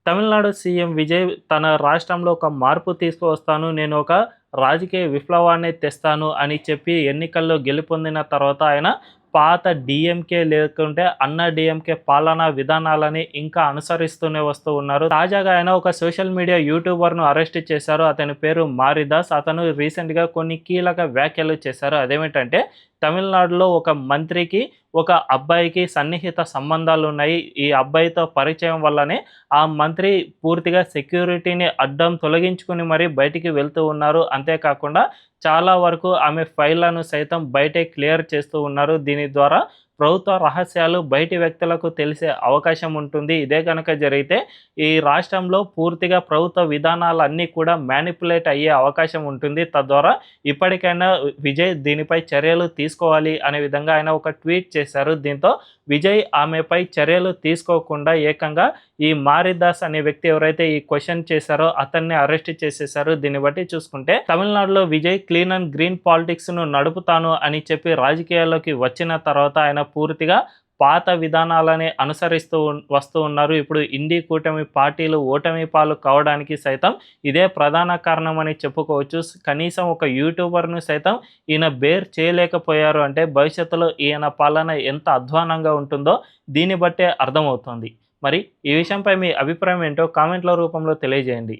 Tamil Nadu CM Vijay తన రాష్ట్రంలో ఒక మార్పు తీసుకువస్తాను, నేను ఒక రాజకీయ విప్లవాన్ని తెస్తాను అని చెప్పి ఎన్నికల్లో గెలుపొందిన తర్వాత ఆయన పాత డీఎంకే లేకుంటే అన్నా డీఎంకే పాలనా విధానాలని ఇంకా అనుసరిస్తూనే వస్తూ ఉన్నారు. తాజాగా ఆయన ఒక సోషల్ మీడియా యూట్యూబర్ను అరెస్ట్ చేశారు. అతని పేరు మారిదాస్. అతను రీసెంట్గా కొన్ని కీలక వ్యాఖ్యలు చేశారు. అదేమిటంటే తమిళనాడులో ఒక మంత్రికి ఒక అబ్బాయికి సన్నిహిత సంబంధాలు ఉన్నాయి. ఈ అబ్బాయితో పరిచయం వల్లనే ఆ మంత్రి పూర్తిగా సెక్యూరిటీని అడ్డం తొలగించుకుని మరీ బయటికి వెళ్తూ ఉన్నారు. అంతేకాకుండా చాలా వరకు ఆమె ఫైళ్లను సైతం బయటే క్లియర్ చేస్తూ ఉన్నారు. దీని ద్వారా ప్రభుత్వ రహస్యాలు బయటి వ్యక్తులకు తెలిసే అవకాశం ఉంటుంది. ఇదే కనుక జరిగితే ఈ రాష్ట్రంలో పూర్తిగా ప్రభుత్వ విధానాలన్నీ కూడా మ్యానిపులేట్ అయ్యే అవకాశం ఉంటుంది. తద్వారా ఇప్పటికైనా విజయ్ దీనిపై చర్యలు తీసుకోవాలి అనే విధంగా ఆయన ఒక ట్వీట్ చేశారు. దీంతో విజయ్ ఆమెపై చర్యలు తీసుకోకుండా ఏకంగా ఈ మారిదాస్ అనే వ్యక్తి ఎవరైతే ఈ క్వశ్చన్ చేశారో అతన్ని అరెస్ట్ చేసేశారు. దీన్ని బట్టి చూసుకుంటే తమిళనాడులో విజయ్ క్లీన్ అండ్ గ్రీన్ పాలిటిక్స్ను నడుపుతాను అని చెప్పి రాజకీయాల్లోకి వచ్చిన తర్వాత ఆయన పూర్తిగా పాత విధానాలని అనుసరిస్తూ వస్తూ ఉన్నారు. ఇప్పుడు ఇండి కూటమి పార్టీలు ఓటమి పాలు కావడానికి సైతం ఇదే ప్రధాన కారణం అని చెప్పుకోవచ్చు. కనీసం ఒక యూట్యూబర్ను సైతం ఈయన బేర్ చేయలేకపోయారు అంటే భవిష్యత్తులో ఈయన పాలన ఎంత అధ్వానంగా ఉంటుందో దీన్ని బట్టే అర్థమవుతుంది. మరి ఈ విషయంపై మీ అభిప్రాయం ఏంటో కామెంట్ల రూపంలో తెలియజేయండి.